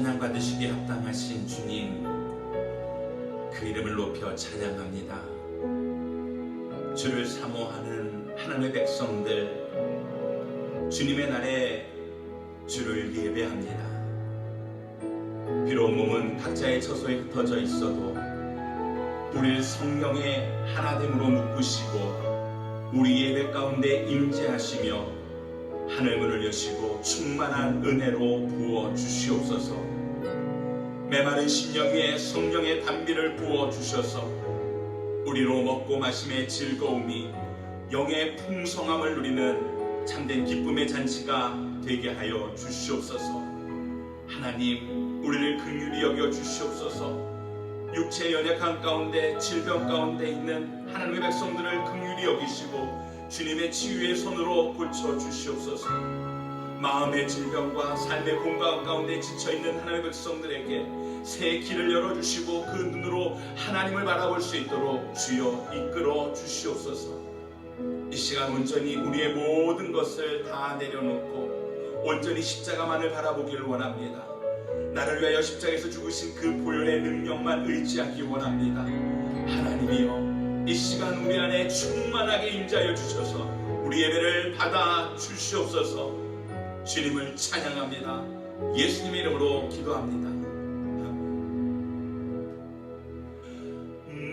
찬양받으시기에 합당하신 주님, 그 이름을 높여 찬양합니다. 주를 사모하는 하나님의 백성들, 주님의 날에 주를 예배합니다. 비록 몸은 각자의 처소에 흩어져 있어도 우리를 성령의 하나됨으로 묶으시고 우리 예배 가운데 임재하시며 하늘 문을 여시고 충만한 은혜로 부어 주시옵소서. 메마른 심령 위에 성령의 단비를 부어 주셔서 우리로 먹고 마심의 즐거움이 영의 풍성함을 누리는 참된 기쁨의 잔치가 되게 하여 주시옵소서. 하나님, 우리를 긍휼히 여겨 주시옵소서. 육체의 연약한 가운데 질병 가운데 있는 하나님의 백성들을 긍휼히 여기시고 주님의 치유의 손으로 고쳐 주시옵소서. 마음의 질병과 삶의 공강 가운데 지쳐있는 하나님의 백성들에게 새 길을 열어주시고 그 눈으로 하나님을 바라볼 수 있도록 주여 이끌어 주시옵소서. 이 시간 온전히 우리의 모든 것을 다 내려놓고 온전히 십자가만을 바라보기를 원합니다. 나를 위하여 십자가에서 죽으신 그 보혈의 능력만 의지하기 원합니다. 하나님이여, 이 시간 우리 안에 충만하게 임재하여 주셔서 우리 예배를 받아 주시옵소서. 주님을 찬양합니다. 예수님의 이름으로 기도합니다.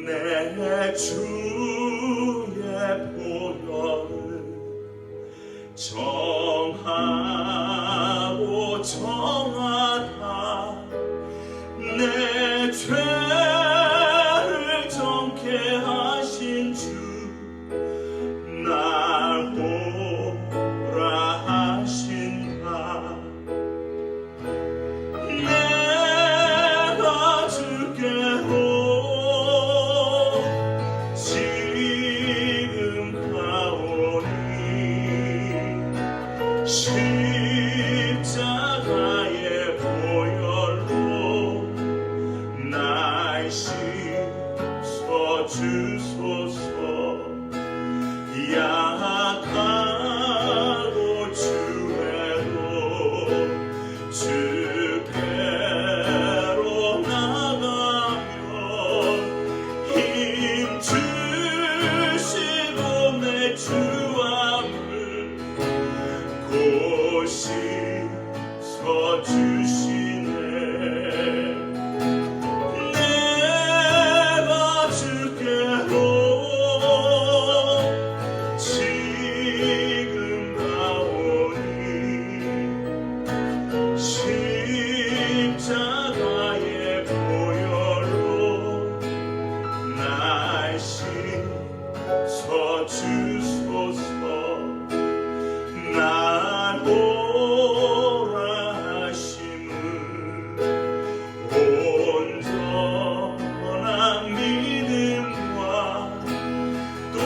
내 주의 보혈을 정하고 정하다 내 죄를 정케 하신 주 날 보라 하신다. 내가 주께로 지금 가오니 십자가의 보혈로 날 씻어 주소서. 약하고 주외로 주께로 나가며 힘 주시고 내 주함을 고시 서 주시네. 내가 주께로 지금 가오니 십자가의 보혈로 날 씻어 주소서. 날 보라 하심은 온전한 믿음과 또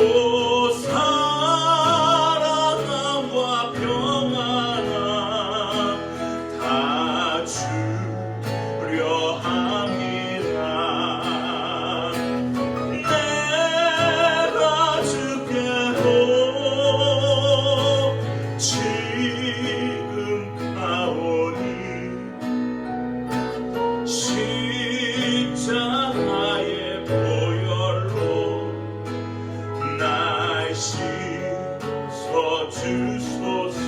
사랑과 평안함 다 주려 합니다. 내가 주께로 지금 가오니 십자가의 보혈로 날 씻어 주소서.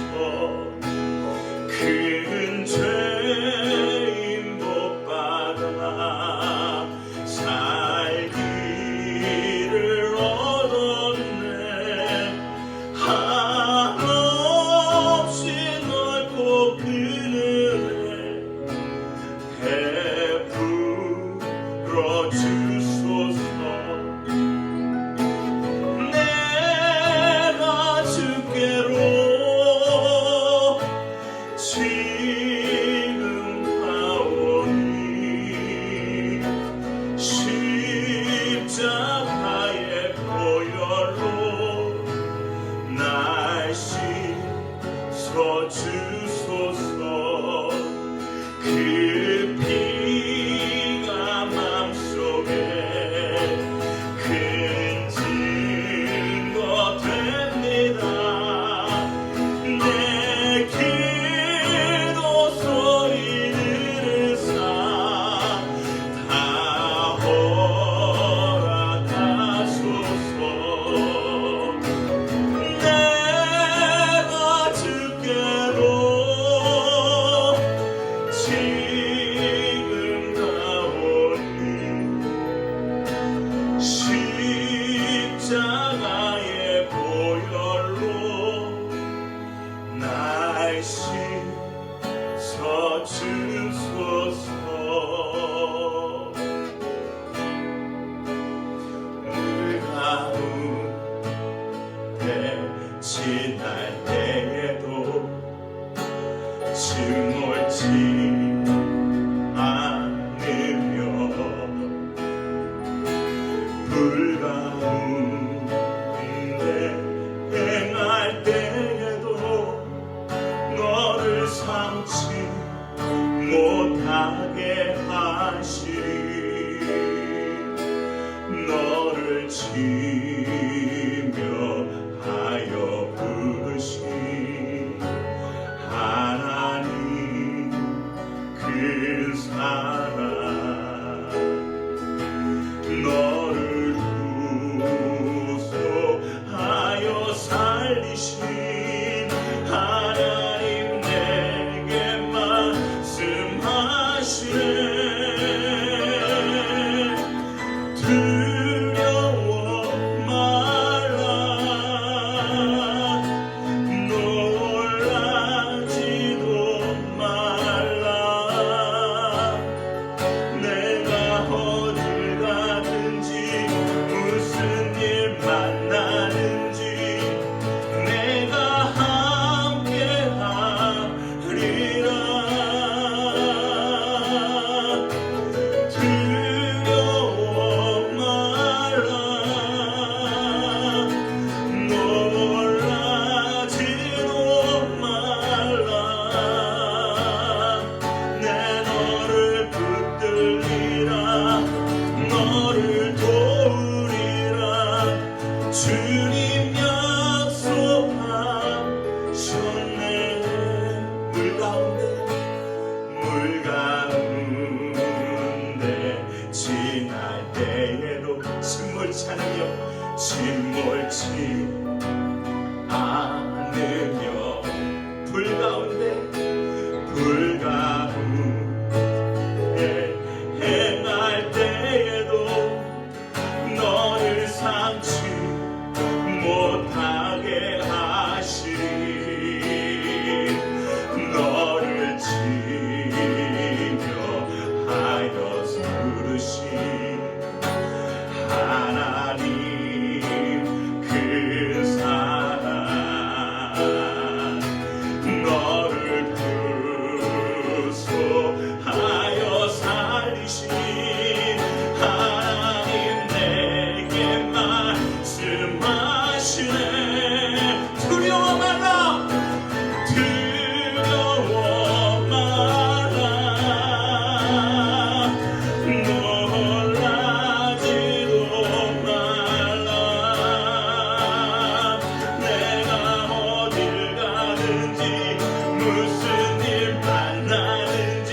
큰 죄인 못 받아 살기를 얻었네. 한없이 넓고 큰 은혜 베풀어 주소서. 내가 주께로 지금 가오니 십자가의 보혈로 날 씻어 주소서. 그 피 못하게 하시리. 너를 지며 하여 부르신 하나님 그 사랑, 너를 구속하여 살리신 하나님 내게 말씀하시네. 두려워 말라, 놀라지도 말라. 내가 어딜 가든지 무슨 일 만나는지 내가 함께 하리라. 두려워 말라, 놀라지도 말라. 내 너를 붙들리라, 너를 도우리라. 주님 약속하셨네. 물 가운데 지날 때에도 침몰치 않으며 침몰치 않으며 불 가운데 행할 때에도 너를 상치 못하게 하시리. 너를 지며 하여 부르신 하나님 그 사랑, 너를 구속하여 살리신 하나님 내게 말씀하시네. 두려워 말라, 두려워 말라, 놀라지도 말라. 내가 어딜 가든지 무슨 일 만나든지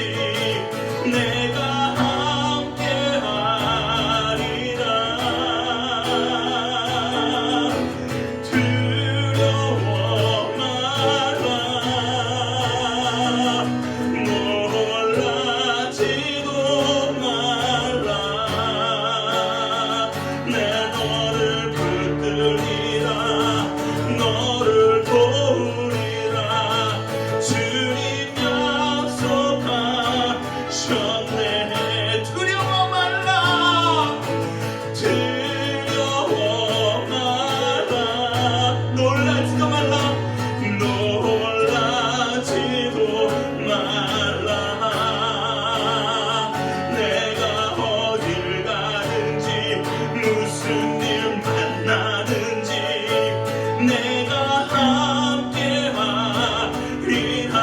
내가 함께 하리라. 두려워 말라, 놀라지도 말라. 내 너를 붙들리라, 너를 도우리라. 주님 약속하셨네. 두려워 말라, 두려워 말라, 놀라지도 말라, 놀라지도 말라. 내가 어딜 가든지 무슨 일 만나든지 내가 함께 하리라.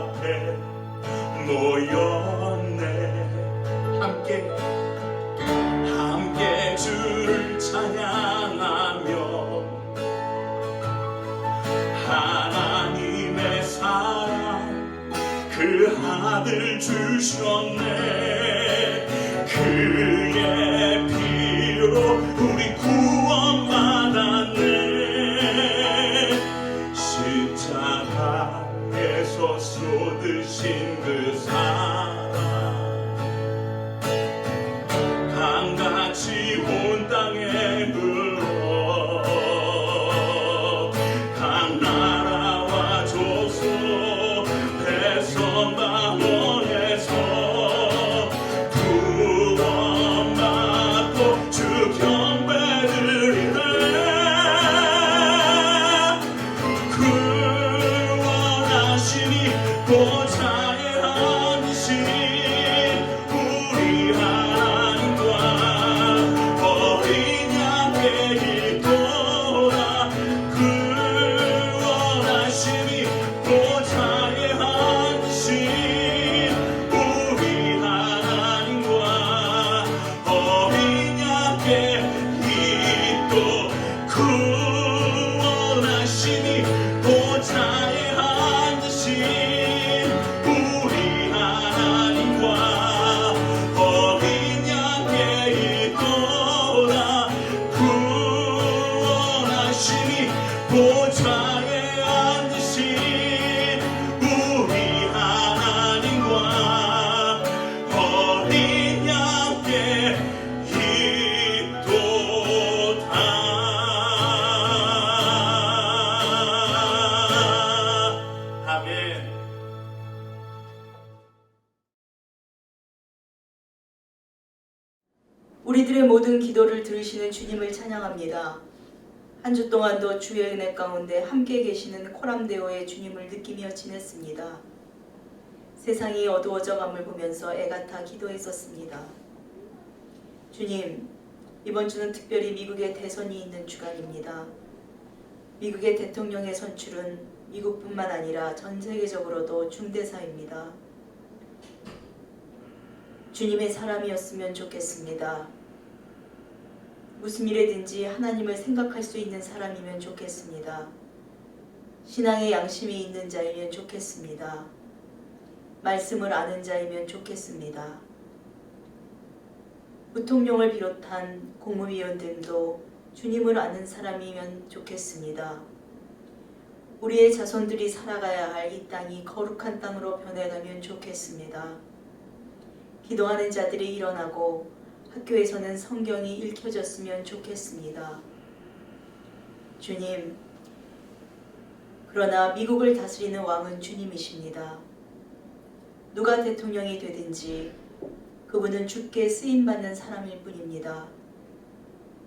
앞에 모였네. 함께 주를 찬양하며 하나님의 사랑 그 아들 주셨네. 그의 피로 우리 구원받았네. 십자가에서 쏟으신 그 사랑 강같이 온 땅에 흘러 각 나라와 족속 백성 방언에서 구원받고 주 경배드리네. 구원하시니 보좌에 앉으신 우리 하나님과 어린 양께 있도다. 구원하시니 보좌에 앉으신 우리 하나님과 어린 양께 있도. 구원하시니 보좌에 앉으신 우리 하나님과 어린 양께 있도다. 구원하시니 보좌에 앉으신 우리 하나님과 어린 양께 있도다. 아멘. 우리들의 모든 기도를 들으시는 주님을 찬양합니다. 한 주 동안도 주의 은혜 가운데 함께 계시는 코람데오의 주님을 느끼며 지냈습니다. 세상이 어두워져감을 보면서 애가타 기도했었습니다. 주님, 이번 주는 특별히 미국의 대선이 있는 주간입니다. 미국의 대통령의 선출은 미국뿐만 아니라 전 세계적으로도 중대사입니다. 주님의 사람이었으면 좋겠습니다. 무슨 일에든지 하나님을 생각할 수 있는 사람이면 좋겠습니다. 신앙의 양심이 있는 자이면 좋겠습니다. 말씀을 아는 자이면 좋겠습니다. 부통령을 비롯한 국무위원들도 주님을 아는 사람이면 좋겠습니다. 우리의 자손들이 살아가야 할 이 땅이 거룩한 땅으로 변해가면 좋겠습니다. 기도하는 자들이 일어나고 학교에서는 성경이 읽혀졌으면 좋겠습니다. 주님, 그러나 미국을 다스리는 왕은 주님이십니다. 누가 대통령이 되든지 그분은 주께 쓰임받는 사람일 뿐입니다.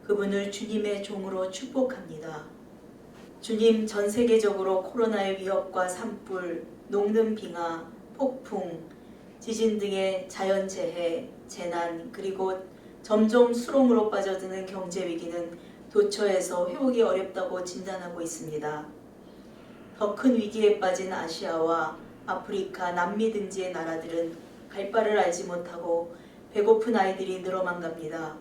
그분을 주님의 종으로 축복합니다. 주님, 전 세계적으로 코로나의 위협과 산불, 녹는 빙하, 폭풍, 지진 등의 자연재해, 재난, 그리고 점점 수렁으로 빠져드는 경제위기는 도처에서 회복이 어렵다고 진단하고 있습니다. 더 큰 위기에 빠진 아시아와 아프리카, 남미 등지의 나라들은 갈 바를 알지 못하고 배고픈 아이들이 늘어만 갑니다.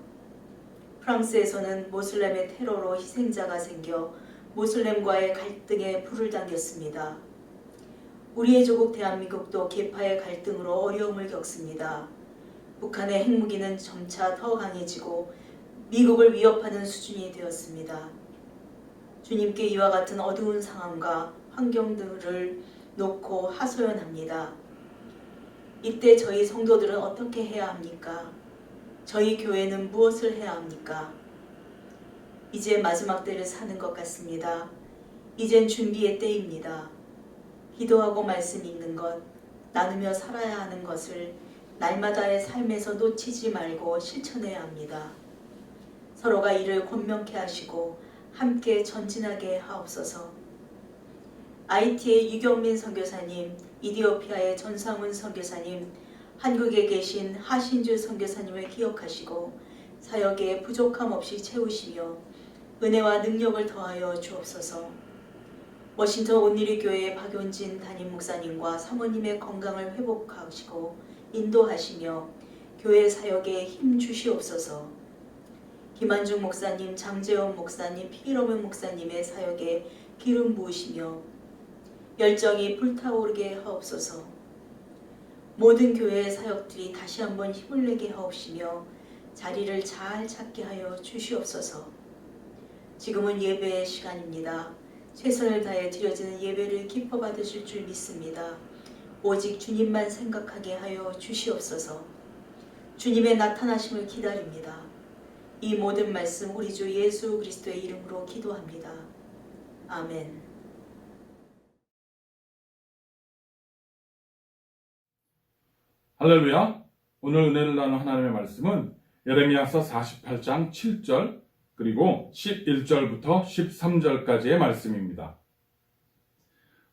프랑스에서는 모슬렘의 테러로 희생자가 생겨 모슬렘과의 갈등에 불을 당겼습니다. 우리의 조국 대한민국도 계파의 갈등으로 어려움을 겪습니다. 북한의 핵무기는 점차 더 강해지고 미국을 위협하는 수준이 되었습니다. 주님께 이와 같은 어두운 상황과 환경들을 놓고 하소연합니다. 이때 저희 성도들은 어떻게 해야 합니까? 저희 교회는 무엇을 해야 합니까? 이제 마지막 때를 사는 것 같습니다. 이젠 준비의 때입니다. 기도하고 말씀 읽는 것, 나누며 살아야 하는 것을 날마다의 삶에서 놓치지 말고 실천해야 합니다. 서로가 이를 권명케 하시고 함께 전진하게 하옵소서. IT의 유경민 선교사님, 이디오피아의 전상훈 선교사님, 한국에 계신 하신주 선교사님을 기억하시고 사역에 부족함 없이 채우시며 은혜와 능력을 더하여 주옵소서. 워싱턴 온누리교회 박용진 담임 목사님과 사모님의 건강을 회복하시고 인도하시며 교회 사역에 힘 주시옵소서. 김한중 목사님, 장재원 목사님, 피러면 목사님의 사역에 기름 부으시며 열정이 불타오르게 하옵소서. 모든 교회의 사역들이 다시 한번 힘을 내게 하옵시며 자리를 잘 찾게 하여 주시옵소서. 지금은 예배의 시간입니다. 최선을 다해 드려지는 예배를 기뻐 받으실 줄 믿습니다. 오직 주님만 생각하게 하여 주시옵소서. 주님의 나타나심을 기다립니다. 이 모든 말씀 우리 주 예수 그리스도의 이름으로 기도합니다. 아멘. 할렐루야. 오늘 은혜를 나눈 하나님의 말씀은 예레미야서 48장 7절 그리고 11절부터 13절까지의 말씀입니다.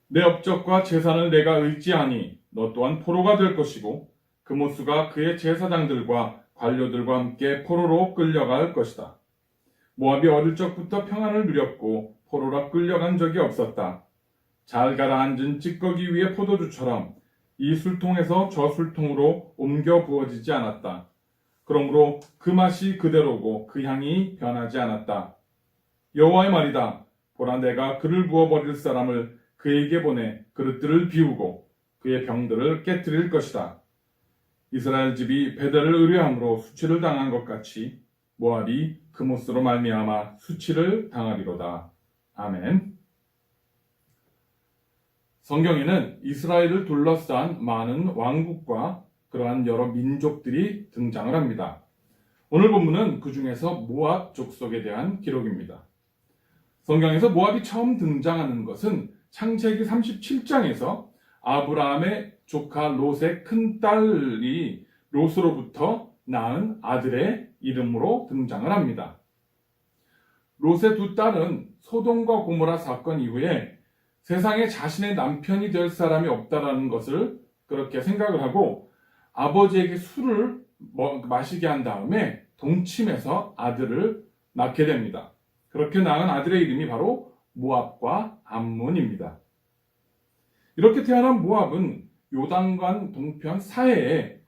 내 업적과 재산을 내가 의지하니 너 또한 포로가 될 것이고 그모스가 그의 제사장들과 관료들과 함께 포로로 끌려갈 것이다. 모압이 어릴 적부터 평안을 누렸고 포로라 끌려간 적이 없었다. 잘 가라앉은 찌꺼기 위에 포도주처럼 이 술통에서 저 술통으로 옮겨 부어지지 않았다. 그러므로 그 맛이 그대로고 그 향이 변하지 않았다. 여호와의 말이다. 보라, 내가 그를 부어버릴 사람을 그에게 보내 그릇들을 비우고 그의 병들을 깨뜨릴 것이다. 이스라엘 집이 베델을 의뢰함으로 수치를 당한 것 같이 모압이 그모스로 말미암아 수치를 당하리로다. 아멘. 성경에는 이스라엘을 둘러싼 많은 왕국과 그러한 여러 민족들이 등장을 합니다. 오늘 본문은 그 중에서 모압 족속에 대한 기록입니다. 성경에서 모압이 처음 등장하는 것은 창세기 37장에서 아브라함의 조카 롯의 큰딸이 롯으로부터 낳은 아들의 이름으로 등장을 합니다. 롯의 두 딸은 소돔과 고모라 사건 이후에 세상에 자신의 남편이 될 사람이 없다라는 것을 그렇게 생각을 하고 아버지에게 술을 마시게 한 다음에 동침해서 아들을 낳게 됩니다. 그렇게 낳은 아들의 이름이 바로 모압과 암몬입니다. 이렇게 태어난 모압은 요단강 동편 사해에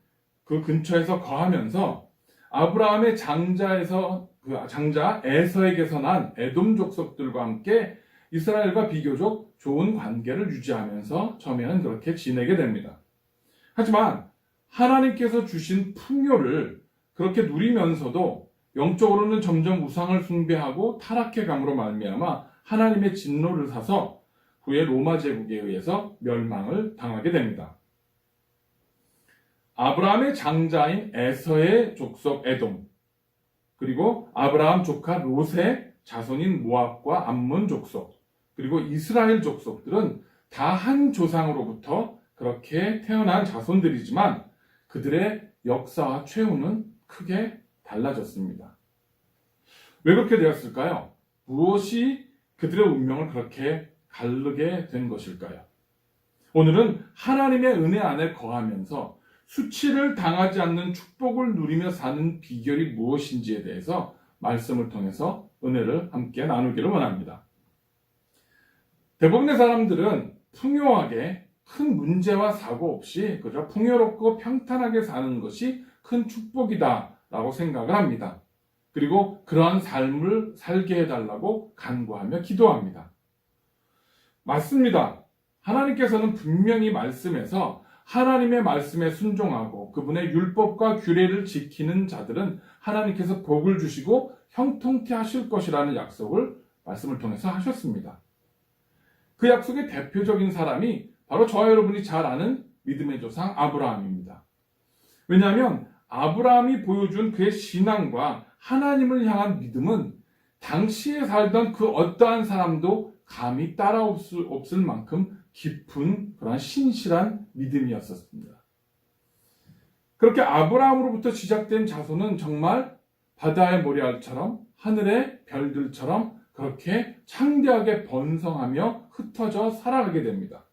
그 근처에서 거하면서 아브라함의 장자 에서에게서 난 에돔 족속들과 함께 이스라엘과 비교적 좋은 관계를 유지하면서 처음에는 그렇게 지내게 됩니다. 하지만 하나님께서 주신 풍요를 그렇게 누리면서도 영적으로는 점점 우상을 숭배하고 타락해 감으로 말미암아 하나님의 진노를 사서 후에 로마 제국에 의해서 멸망을 당하게 됩니다. 아브라함의 장자인 에서의 족속 에돔, 그리고 아브라함 조카 롯의 자손인 모압과 암몬 족속, 그리고 이스라엘 족속들은 다 한 조상으로부터 그렇게 태어난 자손들이지만 그들의 역사와 최후는 크게 달라졌습니다. 왜 그렇게 되었을까요? 무엇이 그들의 운명을 그렇게 가르게 된 것일까요? 오늘은 하나님의 은혜 안에 거하면서 수치를 당하지 않는 축복을 누리며 사는 비결이 무엇인지에 대해서 말씀을 통해서 은혜를 함께 나누기를 원합니다. 대부분의 사람들은 풍요하게 큰 문제와 사고 없이 그저 풍요롭고 평탄하게 사는 것이 큰 축복이다라고 생각을 합니다. 그리고 그러한 삶을 살게 해달라고 간구하며 기도합니다. 맞습니다. 하나님께서는 분명히 말씀에서 하나님의 말씀에 순종하고 그분의 율법과 규례를 지키는 자들은 하나님께서 복을 주시고 형통케 하실 것이라는 약속을 말씀을 통해서 하셨습니다. 그 약속의 대표적인 사람이 바로 저와 여러분이 잘 아는 믿음의 조상 아브라함입니다. 왜냐하면 아브라함이 보여준 그의 신앙과 하나님을 향한 믿음은 당시에 살던 그 어떠한 사람도 감히 없을 만큼 깊은 그런 신실한 믿음이었습니다. 그렇게 아브라함으로부터 시작된 자손은 정말 바다의 모래알처럼 하늘의 별들처럼 그렇게 창대하게 번성하며 흩어져 살아가게 됩니다.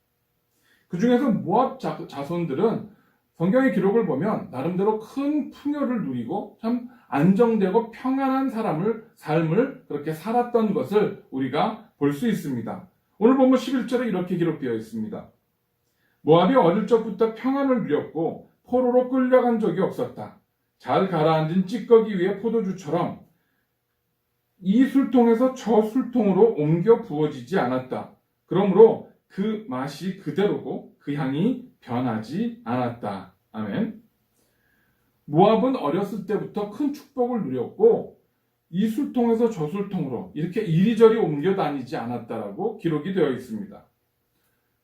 그 중에서 모압 자손들은 성경의 기록을 보면 나름대로 큰 풍요를 누리고 참 안정되고 평안한 삶을 그렇게 살았던 것을 우리가 볼 수 있습니다. 오늘 본문 11절에 이렇게 기록되어 있습니다. 모압이 어릴 적부터 평안을 누렸고 포로로 끌려간 적이 없었다. 잘 가라앉은 찌꺼기 위에 포도주처럼 이 술통에서 저 술통으로 옮겨 부어지지 않았다. 그러므로 그 맛이 그대로고 그 향이 변하지 않았다. 아멘. 모압은 어렸을 때부터 큰 축복을 누렸고 이 술통에서 저 술통으로 이렇게 이리저리 옮겨 다니지 않았다라고 기록이 되어 있습니다.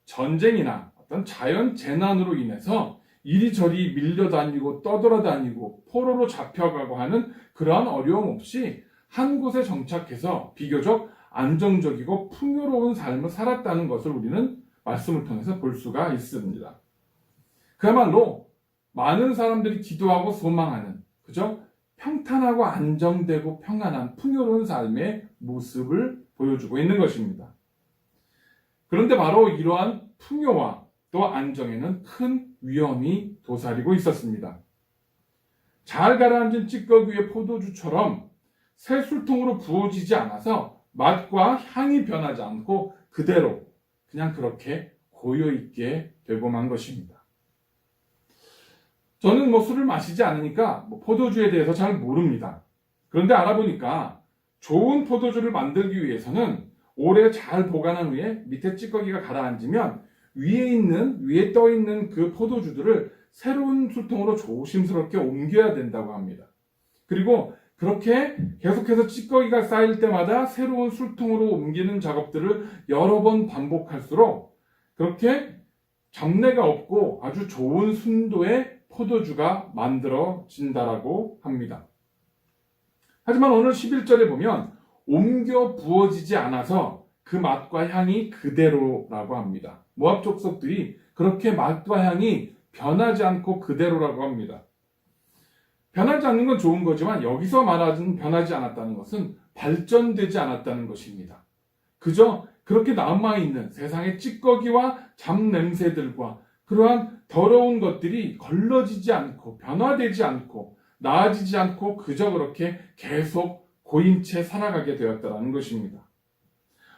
전쟁이나 어떤 자연 재난으로 인해서 이리저리 밀려다니고 떠돌아다니고 포로로 잡혀가고 하는 그러한 어려움 없이 한 곳에 정착해서 비교적 안정적이고 풍요로운 삶을 살았다는 것을 우리는 말씀을 통해서 볼 수가 있습니다. 그야말로 많은 사람들이 기도하고 소망하는, 그죠? 평탄하고 안정되고 평안한 풍요로운 삶의 모습을 보여주고 있는 것입니다. 그런데 바로 이러한 풍요와 또 안정에는 큰 위험이 도사리고 있었습니다. 잘 가라앉은 찌꺼기 위에 포도주처럼 새 술통으로 부어지지 않아서 맛과 향이 변하지 않고 그대로 그냥 그렇게 고여있게 되고 만 것입니다. 저는 술을 마시지 않으니까 포도주에 대해서 잘 모릅니다. 그런데 알아보니까 좋은 포도주를 만들기 위해서는 오래 잘 보관한 후에 밑에 찌꺼기가 가라앉으면 위에 떠 있는 그 포도주들을 새로운 술통으로 조심스럽게 옮겨야 된다고 합니다. 그리고 그렇게 계속해서 찌꺼기가 쌓일 때마다 새로운 술통으로 옮기는 작업들을 여러 번 반복할수록 그렇게 잡내가 없고 아주 좋은 순도의 포도주가 만들어진다라고 합니다. 하지만 오늘 11절에 보면 옮겨 부어지지 않아서 그 맛과 향이 그대로라고 합니다. 모압 족속들이 그렇게 맛과 향이 변하지 않고 그대로라고 합니다. 변하지 않는 건 좋은 거지만 여기서 말하는 변하지 않았다는 것은 발전되지 않았다는 것입니다. 그저 그렇게 남아있는 세상의 찌꺼기와 잡냄새들과 그러한 더러운 것들이 걸러지지 않고 변화되지 않고 나아지지 않고 그저 그렇게 계속 고인 채 살아가게 되었다는 것입니다.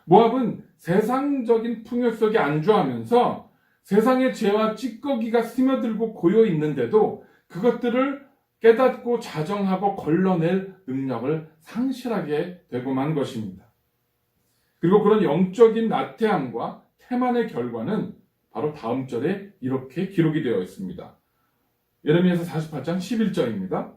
모압은 세상적인 풍요 속에 안주하면서 세상의 죄와 찌꺼기가 스며들고 고여 있는데도 그것들을 깨닫고 자정하고 걸러낼 능력을 상실하게 되고만 것입니다. 그리고 그런 영적인 나태함과 태만의 결과는 바로 다음 절에 이렇게 기록이 되어 있습니다. 예레미야서 48장 11절입니다.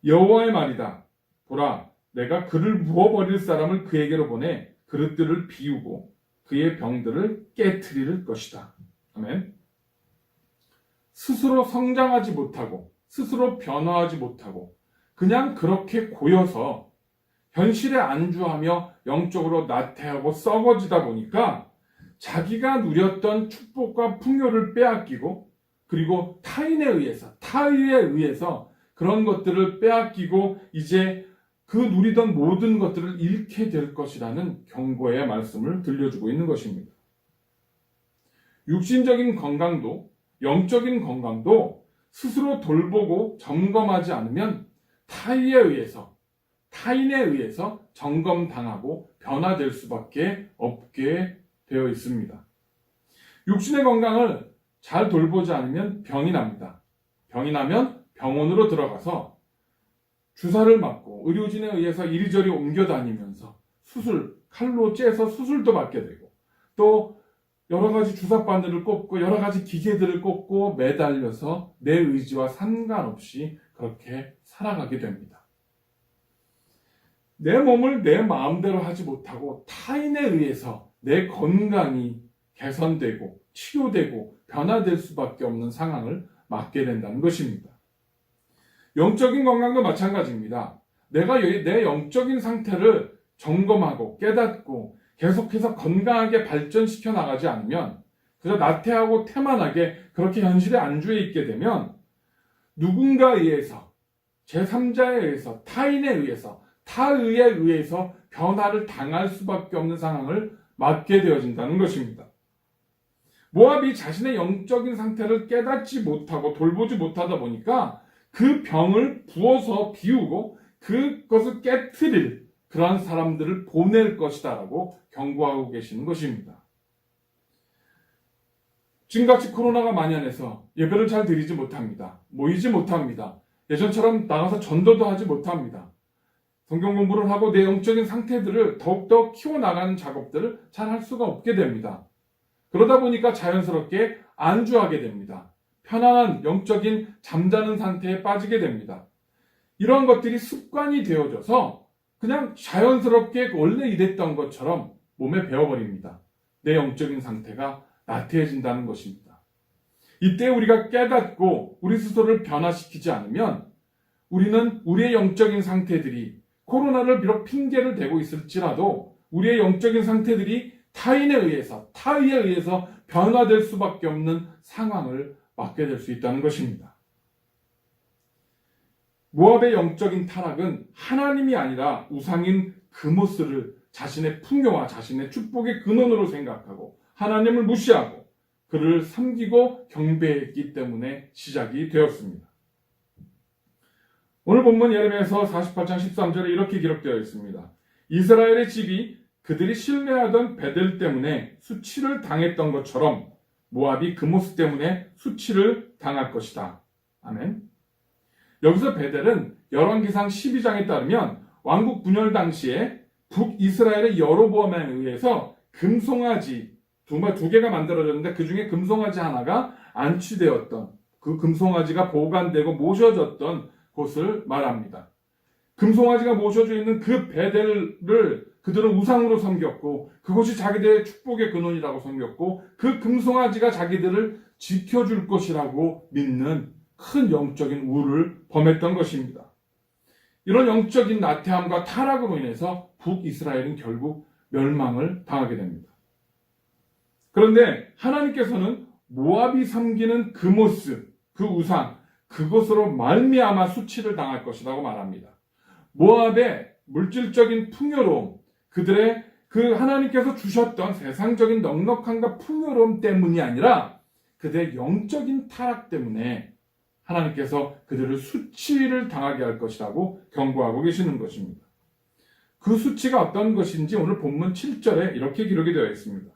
여호와의 말이다. 보라, 내가 그를 부어버릴 사람을 그에게로 보내 그릇들을 비우고 그의 병들을 깨트릴 것이다. 아멘. 스스로 성장하지 못하고 스스로 변화하지 못하고 그냥 그렇게 고여서 현실에 안주하며 영적으로 나태하고 썩어지다 보니까 자기가 누렸던 축복과 풍요를 빼앗기고 그리고 타인에 의해서 타의에 의해서 그런 것들을 빼앗기고 이제 그 누리던 모든 것들을 잃게 될 것이라는 경고의 말씀을 들려주고 있는 것입니다. 육신적인 건강도 영적인 건강도 스스로 돌보고 점검하지 않으면 타인에 의해서 점검당하고 변화될 수밖에 없게 되어 있습니다. 육신의 건강을 잘 돌보지 않으면 병이 납니다. 병이 나면 병원으로 들어가서 주사를 맞고 의료진에 의해서 이리저리 옮겨 다니면서 칼로 째서 수술도 받게 되고 또 여러 가지 주사바늘을 꽂고 여러 가지 기계들을 꽂고 매달려서 내 의지와 상관없이 그렇게 살아가게 됩니다. 내 몸을 내 마음대로 하지 못하고 타인에 의해서 내 건강이 개선되고 치료되고 변화될 수밖에 없는 상황을 맞게 된다는 것입니다. 영적인 건강도 마찬가지입니다. 내가 내 영적인 상태를 점검하고 깨닫고 계속해서 건강하게 발전시켜 나가지 않으면 그저 나태하고 태만하게 그렇게 현실에 안주해 있게 되면 누군가에 의해서 제3자에 의해서 타인에 의해서 타의에 의해서 변화를 당할 수밖에 없는 상황을 맞게 되어진다는 것입니다. 모압이 자신의 영적인 상태를 깨닫지 못하고 돌보지 못하다 보니까 그 병을 부어서 비우고 그것을 깨트릴 그러한 사람들을 보낼 것이다라고 경고하고 계시는 것입니다. 지금같이 코로나가 만연해서 예배를 잘 드리지 못합니다. 모이지 못합니다. 예전처럼 나가서 전도도 하지 못합니다. 성경 공부를 하고 내 영적인 상태들을 더욱더 키워나가는 작업들을 잘 할 수가 없게 됩니다. 그러다 보니까 자연스럽게 안주하게 됩니다. 편안한 영적인 잠자는 상태에 빠지게 됩니다. 이런 것들이 습관이 되어져서 그냥 자연스럽게 원래 이랬던 것처럼 몸에 배어버립니다. 내 영적인 상태가 나태해진다는 것입니다. 이때 우리가 깨닫고 우리 스스로를 변화시키지 않으면 우리는 우리의 영적인 상태들이 코로나를 비록 핑계를 대고 있을지라도 우리의 영적인 상태들이 타인에 의해서, 타의에 의해서 변화될 수밖에 없는 상황을 맞게 될 수 있다는 것입니다. 모압의 영적인 타락은 하나님이 아니라 우상인 그모스를 자신의 풍요와 자신의 축복의 근원으로 생각하고 하나님을 무시하고 그를 섬기고 경배했기 때문에 시작이 되었습니다. 오늘 본문 예레미야서 48장 13절에 이렇게 기록되어 있습니다. 이스라엘의 집이 그들이 신뢰하던 베델 때문에 수치를 당했던 것처럼 모압이 그모스 때문에 수치를 당할 것이다. 아멘. 여기서 베델은 열왕기상 12장에 따르면 왕국 분열 당시에 북이스라엘의 여로보암에 의해서 금송아지 두 개가 만들어졌는데 그 중에 금송아지 하나가 안치되었던 그 금송아지가 보관되고 모셔졌던 곳을 말합니다. 금송아지가 모셔져 있는 그 베델을 그들은 우상으로 섬겼고 그곳이 자기들의 축복의 근원이라고 섬겼고 그 금송아지가 자기들을 지켜줄 것이라고 믿는 큰 영적인 우를 범했던 것입니다. 이런 영적인 나태함과 타락으로 인해서 북이스라엘은 결국 멸망을 당하게 됩니다. 그런데 하나님께서는 모압이 섬기는 그모스, 그 우상, 그것으로 말미암아 수치를 당할 것이라고 말합니다. 모압의 물질적인 풍요로움, 그들의 그 하나님께서 주셨던 세상적인 넉넉함과 풍요로움 때문이 아니라 그들의 영적인 타락 때문에 하나님께서 그들을 수치를 당하게 할 것이라고 경고하고 계시는 것입니다. 그 수치가 어떤 것인지 오늘 본문 7절에 이렇게 기록이 되어 있습니다.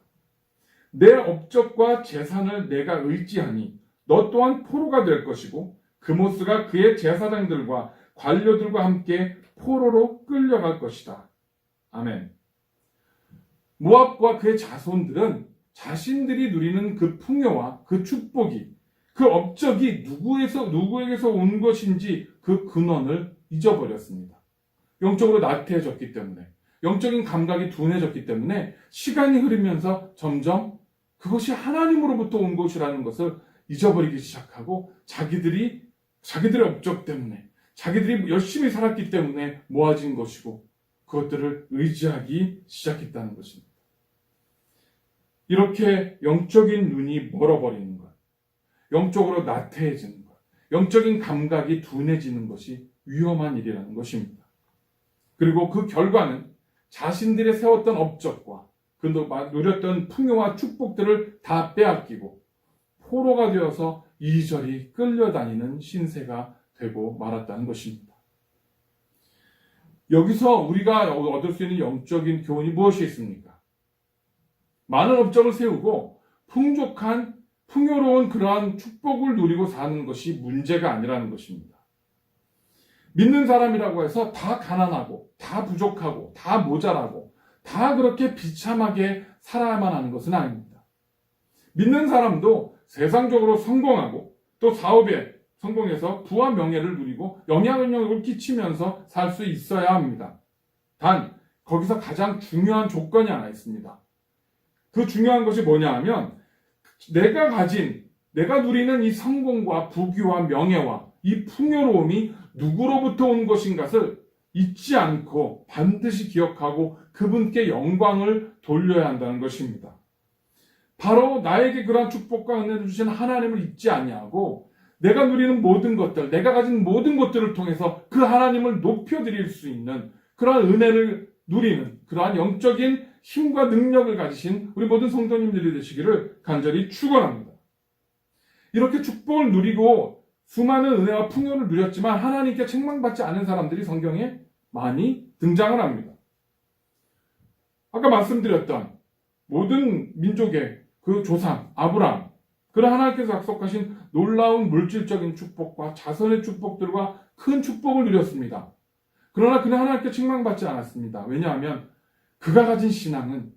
내 업적과 재산을 내가 의지하니 너 또한 포로가 될 것이고 그모스가 그의 제사장들과 관료들과 함께 포로로 끌려갈 것이다. 아멘. 모압과 그의 자손들은 자신들이 누리는 그 풍요와 그 축복이 그 업적이 누구에게서 온 것인지 그 근원을 잊어버렸습니다. 영적으로 나태해졌기 때문에, 영적인 감각이 둔해졌기 때문에 시간이 흐르면서 점점 그것이 하나님으로부터 온 것이라는 것을 잊어버리기 시작하고 자기들의 업적 때문에, 자기들이 열심히 살았기 때문에 모아진 것이고 그것들을 의지하기 시작했다는 것입니다. 이렇게 영적인 눈이 멀어버리는 것, 영적으로 나태해지는 것, 영적인 감각이 둔해지는 것이 위험한 일이라는 것입니다. 그리고 그 결과는 자신들의 세웠던 업적과 그 누렸던 풍요와 축복들을 다 빼앗기고 포로가 되어서 이리저리 끌려다니는 신세가 되고 말았다는 것입니다. 여기서 우리가 얻을 수 있는 영적인 교훈이 무엇이 있습니까? 많은 업적을 세우고 풍요로운 그러한 축복을 누리고 사는 것이 문제가 아니라는 것입니다. 믿는 사람이라고 해서 다 가난하고, 다 부족하고, 다 모자라고, 다 그렇게 비참하게 살아야만 하는 것은 아닙니다. 믿는 사람도 세상적으로 성공하고 또 사업에 성공해서 부와 명예를 누리고 영향력을 끼치면서 살 수 있어야 합니다. 단 거기서 가장 중요한 조건이 하나 있습니다. 그 중요한 것이 뭐냐 하면 내가 누리는 이 성공과 부귀와 명예와 이 풍요로움이 누구로부터 온 것인 것을 잊지 않고 반드시 기억하고 그분께 영광을 돌려야 한다는 것입니다. 바로 나에게 그러한 축복과 은혜를 주신 하나님을 잊지 아니하고 내가 누리는 모든 것들, 내가 가진 모든 것들을 통해서 그 하나님을 높여드릴 수 있는 그러한 은혜를 누리는 그러한 영적인 힘과 능력을 가지신 우리 모든 성도님들이 되시기를 간절히 축원합니다. 이렇게 축복을 누리고 수많은 은혜와 풍요를 누렸지만 하나님께 책망받지 않은 사람들이 성경에 많이 등장을 합니다. 아까 말씀드렸던 모든 민족의 그 조상 아브라함, 그런 하나님께서 약속하신 놀라운 물질적인 축복과 자선의 축복들과 큰 축복을 누렸습니다. 그러나 그는 하나님께 책망받지 않았습니다. 왜냐하면 그가 가진 신앙은,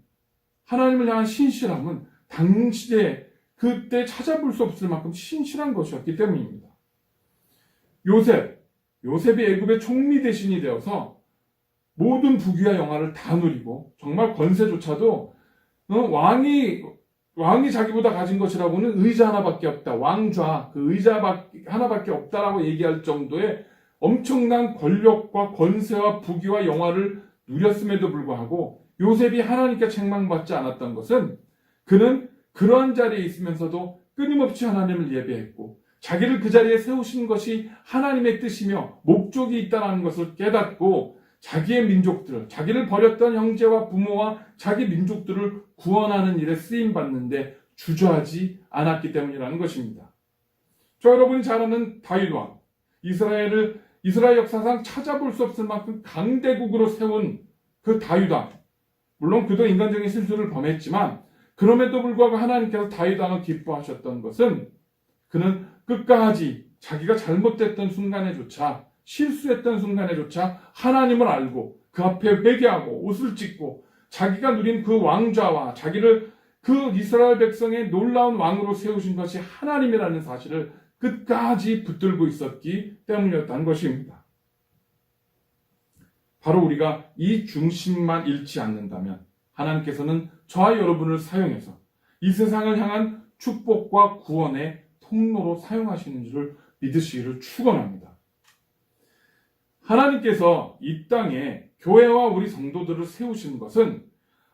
하나님을 향한 신실함은 당시에 그때 찾아볼 수 없을 만큼 신실한 것이었기 때문입니다. 요셉이 애굽의 총리 대신이 되어서 모든 부귀와 영화를 다 누리고 정말 권세조차도 왕이 자기보다 가진 것이라고는 의자 하나밖에 없다. 왕좌, 그 의자 하나밖에 없다라고 얘기할 정도의 엄청난 권력과 권세와 부귀와 영화를 누렸음에도 불구하고 요셉이 하나님께 책망받지 않았던 것은 그는 그러한 자리에 있으면서도 끊임없이 하나님을 예배했고 자기를 그 자리에 세우신 것이 하나님의 뜻이며 목적이 있다는 것을 깨닫고 자기의 민족들을, 자기를 버렸던 형제와 부모와 자기 민족들을 구원하는 일에 쓰임받는데 주저하지 않았기 때문이라는 것입니다. 저 여러분이 잘 아는 다윗 왕, 이스라엘 역사상 찾아볼 수 없을 만큼 강대국으로 세운 그 다윗 왕, 물론 그도 인간적인 실수를 범했지만 그럼에도 불구하고 하나님께서 다윗 왕을 기뻐하셨던 것은 그는 끝까지 자기가 잘못됐던 순간에조차, 실수했던 순간에조차 하나님을 알고 그 앞에 회개하고 옷을 찢고 자기가 누린 그 왕좌와 자기를 그 이스라엘 백성의 놀라운 왕으로 세우신 것이 하나님이라는 사실을 끝까지 붙들고 있었기 때문이었다는 것입니다. 바로 우리가 이 중심만 잃지 않는다면 하나님께서는 저와 여러분을 사용해서 이 세상을 향한 축복과 구원의 통로로 사용하시는 줄을 믿으시기를 축원합니다. 하나님께서 이 땅에 교회와 우리 성도들을 세우신 것은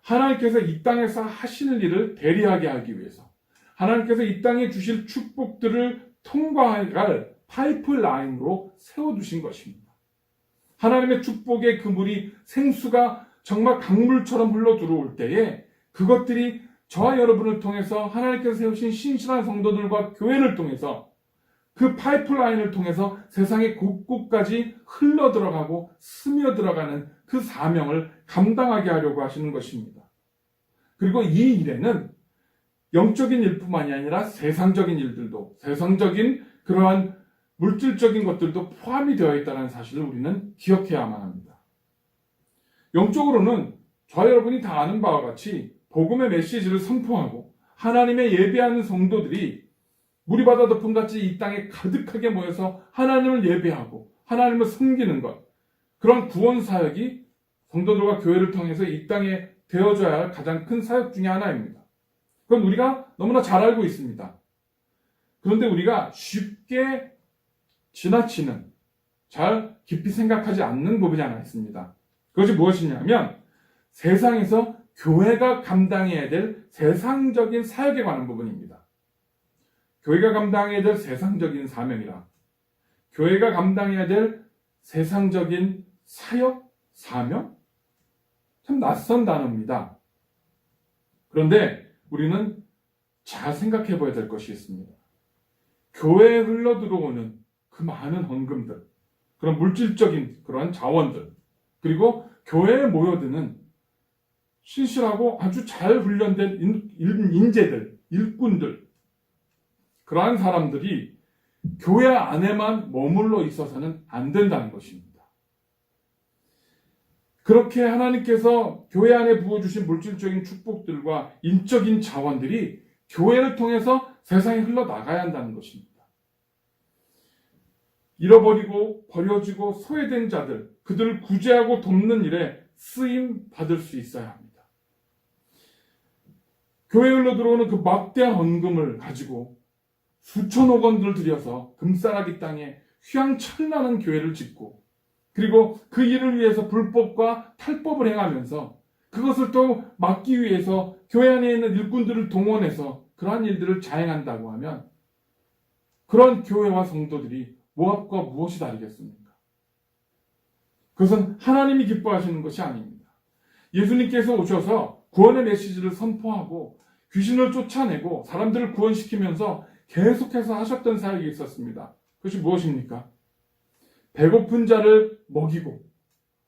하나님께서 이 땅에서 하시는 일을 대리하게 하기 위해서, 하나님께서 이 땅에 주실 축복들을 통과할 파이프라인으로 세워두신 것입니다. 하나님의 축복의 그물이 생수가 정말 강물처럼 흘러 들어올 때에 그것들이 저와 여러분을 통해서 하나님께서 세우신 신실한 성도들과 교회를 통해서 그 파이프라인을 통해서 세상의 곳곳까지 흘러 들어가고 스며 들어가는 그 사명을 감당하게 하려고 하시는 것입니다. 그리고 이 일에는 영적인 일뿐만이 아니라 세상적인 일들도, 세상적인 그러한 물질적인 것들도 포함이 되어 있다는 사실을 우리는 기억해야만 합니다. 영적으로는 저와 여러분이 다 아는 바와 같이 복음의 메시지를 선포하고 하나님의 예배하는 성도들이 무리바다 덮음같이 이 땅에 가득하게 모여서 하나님을 예배하고 하나님을 섬기는 것, 그런 구원 사역이 성도들과 교회를 통해서 이 땅에 되어져야 할 가장 큰 사역 중에 하나입니다. 그건 우리가 너무나 잘 알고 있습니다. 그런데 우리가 쉽게 지나치는, 잘 깊이 생각하지 않는 부분이 하나 있습니다. 그것이 무엇이냐면 세상에서 교회가 감당해야 될 세상적인 사역에 관한 부분입니다. 교회가 감당해야 될 세상적인 사명이라, 교회가 감당해야 될 세상적인 사역, 사명? 참 낯선 단어입니다. 그런데 우리는 잘 생각해 봐야 될 것이 있습니다. 교회에 흘러 들어오는 그 많은 헌금들, 그런 물질적인 그런 자원들, 그리고 교회에 모여드는 신실하고 아주 잘 훈련된 인재들, 일꾼들, 그러한 사람들이 교회 안에만 머물러 있어서는 안 된다는 것입니다. 그렇게 하나님께서 교회 안에 부어주신 물질적인 축복들과 인적인 자원들이 교회를 통해서 세상에 흘러나가야 한다는 것입니다. 잃어버리고 버려지고 소외된 자들, 그들을 구제하고 돕는 일에 쓰임 받을 수 있어야 합니다. 교회에 흘러 들어오는 그 막대한 헌금을 가지고 수천억 원들을 들여서 금싸라기 땅에 휘황찬란한 교회를 짓고, 그리고 그 일을 위해서 불법과 탈법을 행하면서 그것을 또 막기 위해서 교회 안에 있는 일꾼들을 동원해서 그러한 일들을 자행한다고 하면 그런 교회와 성도들이 모압과 무엇이 다르겠습니까? 그것은 하나님이 기뻐하시는 것이 아닙니다. 예수님께서 오셔서 구원의 메시지를 선포하고 귀신을 쫓아내고 사람들을 구원시키면서 계속해서 하셨던 사역이 있었습니다. 그것이 무엇입니까? 배고픈 자를 먹이고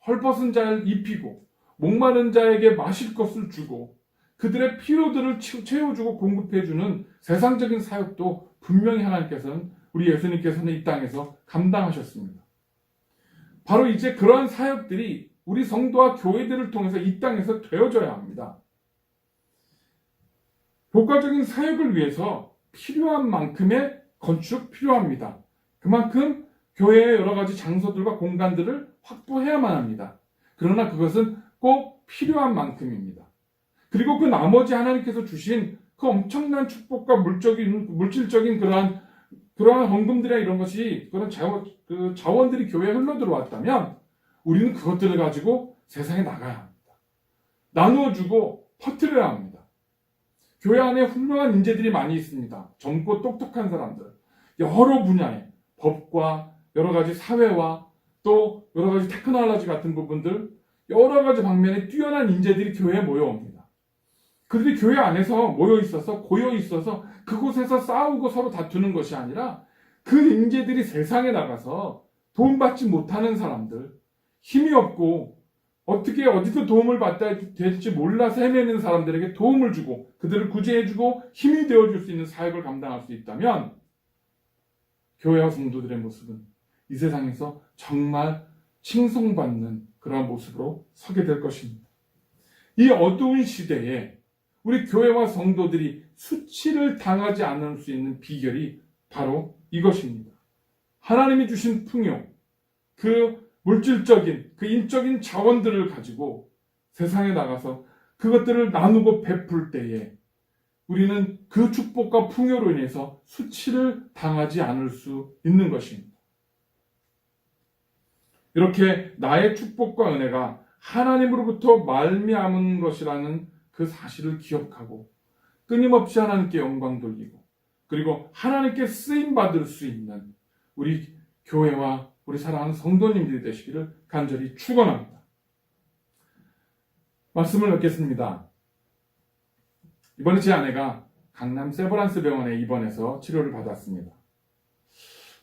헐벗은 자를 입히고 목마른 자에게 마실 것을 주고 그들의 필요들을 채워주고 공급해주는 세상적인 사역도 분명히 하나님께서는, 우리 예수님께서는 이 땅에서 감당하셨습니다. 바로 이제 그러한 사역들이 우리 성도와 교회들을 통해서 이 땅에서 되어져야 합니다. 효과적인 사역을 위해서 필요한 만큼의 건축 필요합니다. 그만큼 교회의 여러 가지 장소들과 공간들을 확보해야만 합니다. 그러나 그것은 꼭 필요한 만큼입니다. 그리고 그 나머지 하나님께서 주신 그 엄청난 축복과 물질적인 그러한 헌금들이나 이런 것이, 그런 자원들이 교회에 흘러 들어왔다면 우리는 그것들을 가지고 세상에 나가야 합니다. 나누어주고 퍼뜨려야 합니다. 교회 안에 훌륭한 인재들이 많이 있습니다. 젊고 똑똑한 사람들, 여러 분야의 법과 여러 가지 사회와 또 여러 가지 테크놀로지 같은 부분들, 여러 가지 방면에 뛰어난 인재들이 교회에 모여옵니다. 그들이 교회 안에서 모여 있어서, 고여 있어서 그곳에서 싸우고 서로 다투는 것이 아니라 그 인재들이 세상에 나가서 도움받지 못하는 사람들, 힘이 없고 어떻게 어디서 도움을 받아야 될지 몰라서 헤매는 사람들에게 도움을 주고 그들을 구제해주고 힘이 되어줄 수 있는 사역을 감당할 수 있다면 교회와 성도들의 모습은 이 세상에서 정말 칭송받는 그런 모습으로 서게 될 것입니다. 이 어두운 시대에 우리 교회와 성도들이 수치를 당하지 않을 수 있는 비결이 바로 이것입니다. 하나님이 주신 풍요, 그 물질적인, 그 인적인 자원들을 가지고 세상에 나가서 그것들을 나누고 베풀 때에 우리는 그 축복과 풍요로 인해서 수치를 당하지 않을 수 있는 것입니다. 이렇게 나의 축복과 은혜가 하나님으로부터 말미암은 것이라는 그 사실을 기억하고 끊임없이 하나님께 영광 돌리고 그리고 하나님께 쓰임받을 수 있는 우리 교회와 우리 사랑하는 성도님들이 되시기를 간절히 축원합니다. 말씀을 넣겠습니다. 이번에 제 아내가 강남 세브란스 병원에 입원해서 치료를 받았습니다.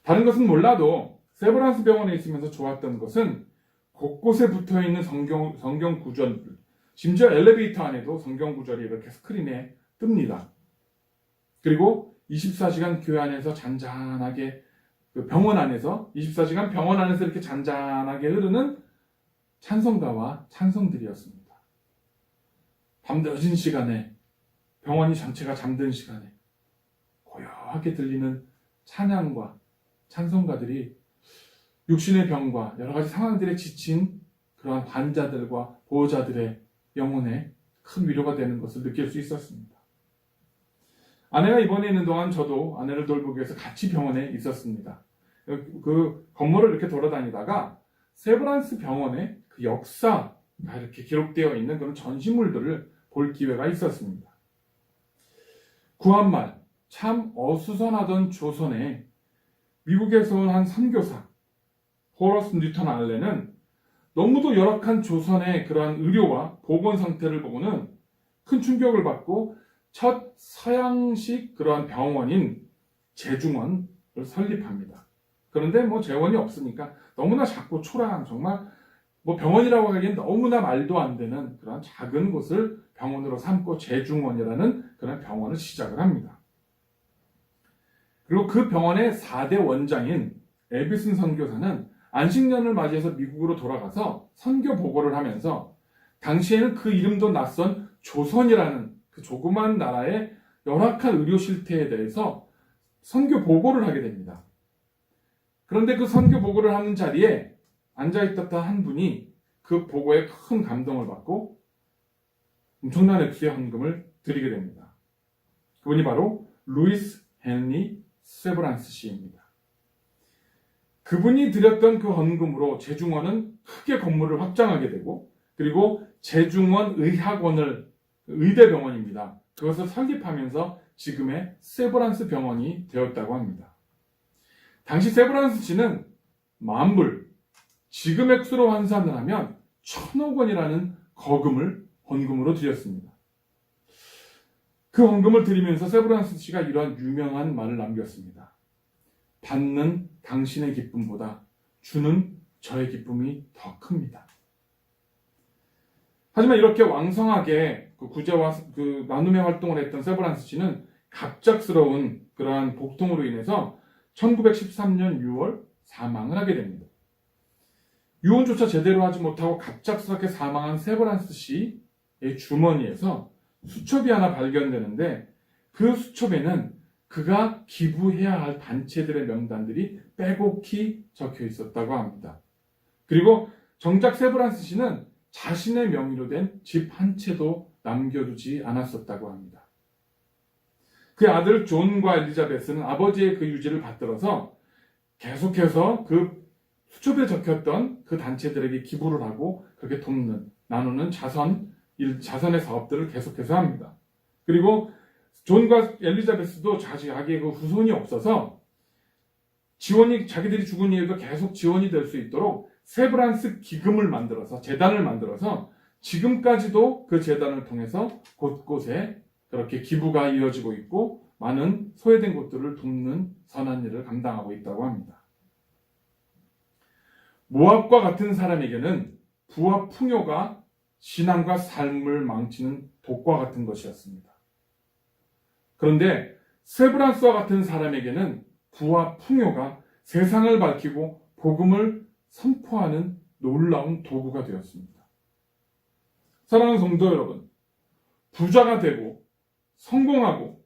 다른 것은 몰라도 세브란스 병원에 있으면서 좋았던 것은 곳곳에 붙어있는 성경 구절들, 심지어 엘리베이터 안에도 성경 구절이 이렇게 스크린에 뜹니다. 그리고 24시간 교회 안에서 잔잔하게, 그 병원 안에서 24시간 병원 안에서 이렇게 잔잔하게 흐르는 찬송가와 찬송들이었습니다. 밤늦은 시간에, 병원이 전체가 잠든 시간에 고요하게 들리는 찬양과 찬송가들이 육신의 병과 여러 가지 상황들에 지친 그러한 환자들과 보호자들의 영혼에 큰 위로가 되는 것을 느낄 수 있었습니다. 아내가 입원해 있는 동안 저도 아내를 돌보기 위해서 같이 병원에 있었습니다. 그 건물을 이렇게 돌아다니다가 세브란스 병원의 그 역사가 이렇게 기록되어 있는 그런 전시물들을 볼 기회가 있었습니다. 구한말, 참 어수선하던 조선에 미국에서 온 한 선교사 호러스 뉴턴 알렌은 너무도 열악한 조선의 그러한 의료와 보건 상태를 보고는 큰 충격을 받고 첫 서양식 그러한 병원인 제중원을 설립합니다. 그런데 재원이 없으니까 너무나 작고 초라한, 정말 병원이라고 하기엔 너무나 말도 안 되는 그런 작은 곳을 병원으로 삼고 제중원이라는 그런 병원을 시작을 합니다. 그리고 그 병원의 4대 원장인 에비슨 선교사는 안식년을 맞이해서 미국으로 돌아가서 선교 보고를 하면서 당시에는 그 이름도 낯선 조선이라는 그 조그만 나라의 열악한 의료 실태에 대해서 선교 보고를 하게 됩니다. 그런데 그 선교 보고를 하는 자리에 앉아있었던 한 분이 그 보고에 큰 감동을 받고 엄청난 액수의 헌금을 드리게 됩니다. 그분이 바로 루이스 헨리 세브란스 씨입니다. 그분이 드렸던 그 헌금으로 제중원은 크게 건물을 확장하게 되고, 그리고 제중원 의학원을, 의대병원입니다. 그것을 설립하면서 지금의 세브란스 병원이 되었다고 합니다. 당시 세브란스 씨는 만불, 지금 액수로 환산을 하면 1,000억 원이라는 거금을 헌금으로 드렸습니다. 그 헌금을 드리면서 세브란스 씨가 이러한 유명한 말을 남겼습니다. 받는 당신의 기쁨보다 주는 저의 기쁨이 더 큽니다. 하지만 이렇게 왕성하게 그 구제와 그 나눔의 활동을 했던 세브란스 씨는 갑작스러운 그러한 복통으로 인해서 1913년 6월 사망을 하게 됩니다. 유언조차 제대로 하지 못하고 갑작스럽게 사망한 세브란스 씨의 주머니에서 수첩이 하나 발견되는데 그 수첩에는 그가 기부해야 할 단체들의 명단들이 빼곡히 적혀 있었다고 합니다. 그리고 정작 세브란스 씨는 자신의 명의로 된 집 한 채도 남겨두지 않았었다고 합니다. 그의 아들 존과 엘리자베스는 아버지의 그 유지를 받들어서 계속해서 그 수첩에 적혔던 그 단체들에게 기부를 하고 그렇게 돕는, 나누는 자선의 사업들을 계속해서 합니다. 그리고 존과 엘리자베스도 자기의 그 후손이 없어서 자기들이 죽은 이후에도 계속 지원이 될 수 있도록 세브란스 기금을 만들어서, 재단을 만들어서 지금까지도 그 재단을 통해서 곳곳에 그렇게 기부가 이어지고 있고 많은 소외된 곳들을 돕는 선한 일을 감당하고 있다고 합니다. 모압과 같은 사람에게는 부와 풍요가 신앙과 삶을 망치는 독과 같은 것이었습니다. 그런데 세브란스와 같은 사람에게는 부와 풍요가 세상을 밝히고 복음을 선포하는 놀라운 도구가 되었습니다. 사랑하는 성도 여러분, 부자가 되고 성공하고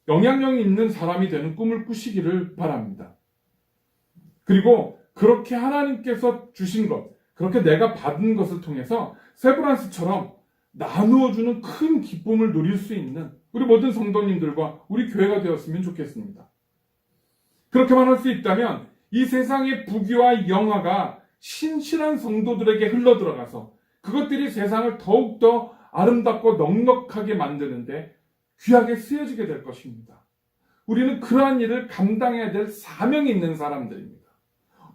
영향력이 있는 사람이 되는 꿈을 꾸시기를 바랍니다. 그리고 그렇게 하나님께서 주신 것, 그렇게 내가 받은 것을 통해서 세브란스처럼 나누어주는 큰 기쁨을 누릴 수 있는 우리 모든 성도님들과 우리 교회가 되었으면 좋겠습니다. 그렇게만 할 수 있다면 이 세상의 부귀와 영화가 신실한 성도들에게 흘러들어가서 그것들이 세상을 더욱더 아름답고 넉넉하게 만드는데 귀하게 쓰여지게 될 것입니다. 우리는 그러한 일을 감당해야 될 사명이 있는 사람들입니다.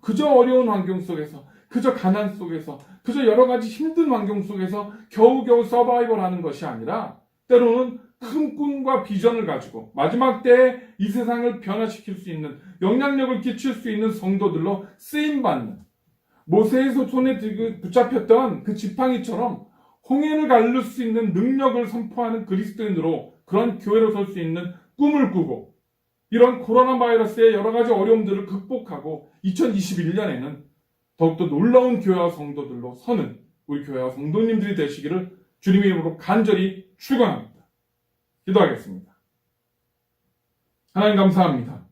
그저 어려운 환경 속에서, 그저 가난 속에서, 그저 여러 가지 힘든 환경 속에서 겨우겨우 서바이벌 하는 것이 아니라 때로는 큰 꿈과 비전을 가지고 마지막 때에 이 세상을 변화시킬 수 있는, 영향력을 끼칠 수 있는 성도들로 쓰임받는, 모세의 손에 붙잡혔던 그 지팡이처럼 홍해를 가를 수 있는 능력을 선포하는 그리스도인으로 그런 교회로 설 수 있는 꿈을 꾸고 이런 코로나 바이러스의 여러 가지 어려움들을 극복하고 2021년에는 더욱더 놀라운 교회와 성도들로 서는 우리 교회와 성도님들이 되시기를 주님의 이름으로 간절히 축원합니다. 기도하겠습니다. 하나님 감사합니다.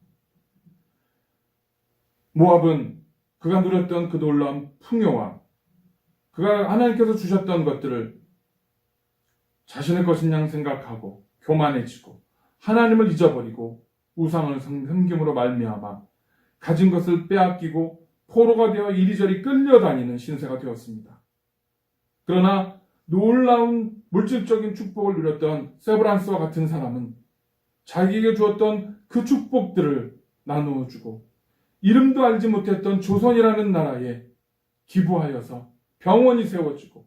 모압은 그가 누렸던 그 놀라운 풍요와 그가 하나님께서 주셨던 것들을 자신의 것인 양 생각하고 교만해지고 하나님을 잊어버리고 우상을 섬김으로 말미암아 가진 것을 빼앗기고 포로가 되어 이리저리 끌려다니는 신세가 되었습니다. 그러나 놀라운 물질적인 축복을 누렸던 세브란스와 같은 사람은 자기에게 주었던 그 축복들을 나누어주고 이름도 알지 못했던 조선이라는 나라에 기부하여서 병원이 세워지고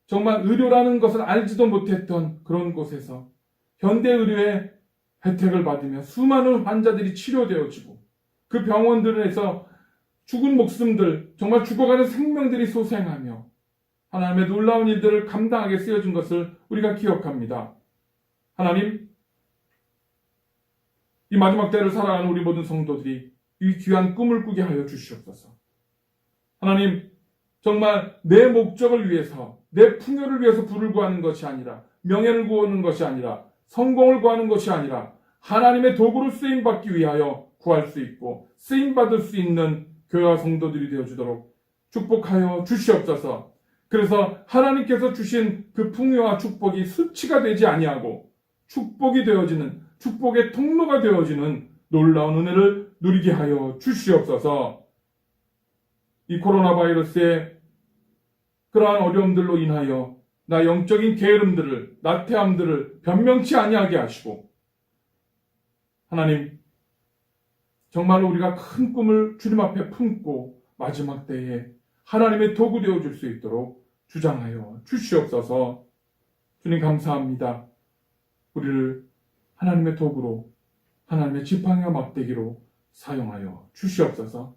정말 의료라는 것을 알지도 못했던 그런 곳에서 현대의료의 혜택을 받으며 수많은 환자들이 치료되어지고 그 병원들에서 죽은 목숨들, 정말 죽어가는 생명들이 소생하며 하나님의 놀라운 일들을 감당하게 쓰여진 것을 우리가 기억합니다. 하나님, 이 마지막 때를 살아가는 우리 모든 성도들이 이 귀한 꿈을 꾸게 하여 주시옵소서. 하나님, 정말 내 목적을 위해서, 내 풍요를 위해서 부를 구하는 것이 아니라, 명예를 구하는 것이 아니라, 성공을 구하는 것이 아니라 하나님의 도구로 쓰임받기 위하여 구할 수 있고 쓰임받을 수 있는 교회와 성도들이 되어주도록 축복하여 주시옵소서. 그래서 하나님께서 주신 그 풍요와 축복이 수치가 되지 아니하고 축복이 되어지는, 축복의 통로가 되어지는 놀라운 은혜를 누리게 하여 주시옵소서. 이 코로나 바이러스의 그러한 어려움들로 인하여 나 영적인 게으름들을, 나태함들을 변명치 아니하게 하시고 하나님, 정말로 우리가 큰 꿈을 주님 앞에 품고 마지막 때에 하나님의 도구 되어줄 수 있도록 주장하여 주시옵소서. 주님 감사합니다. 우리를 하나님의 도구로, 하나님의 지팡이와 막대기로 사용하여 주시옵소서.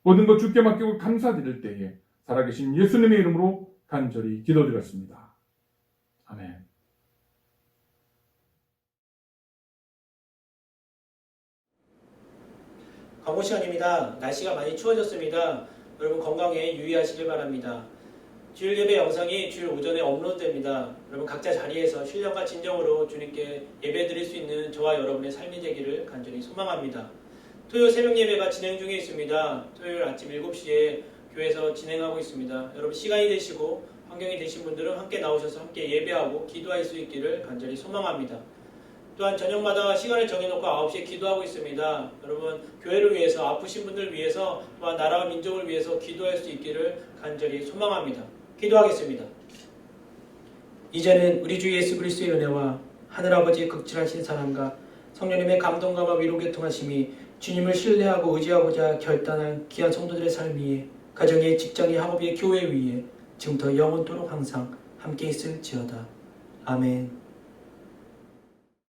모든 것 주께 맡기고 감사드릴 때에 살아계신 예수님의 이름으로 간절히 기도드렸습니다. 아멘. 광고 시간입니다. 날씨가 많이 추워졌습니다. 여러분 건강에 유의하시길 바랍니다. 주일 예배 영상이 주일 오전에 업로드됩니다. 여러분 각자 자리에서 신령과 진정으로 주님께 예배 드릴 수 있는 저와 여러분의 삶이 되기를 간절히 소망합니다. 토요일 새벽 예배가 진행 중에 있습니다. 토요일 아침 7시에 교회에서 진행하고 있습니다. 여러분 시간이 되시고 환경이 되신 분들은 함께 나오셔서 함께 예배하고 기도할 수 있기를 간절히 소망합니다. 또한 저녁마다 시간을 정해놓고 9시에 기도하고 있습니다. 여러분 교회를 위해서 아프신 분들 위해서 또한 나라와 민족을 위해서 기도할 수 있기를 간절히 소망합니다. 기도하겠습니다. 이제는 우리 주 예수 그리스도의 은혜와 하늘아버지의 극진하신 사랑과 성령님의 감동과 위로 교통하심이 주님을 신뢰하고 의지하고자 결단한 귀한 성도들의 삶 위에 가정의 직장의 학업의 교회 위에 지금부터 영원토록 항상 함께 있을지어다. 아멘.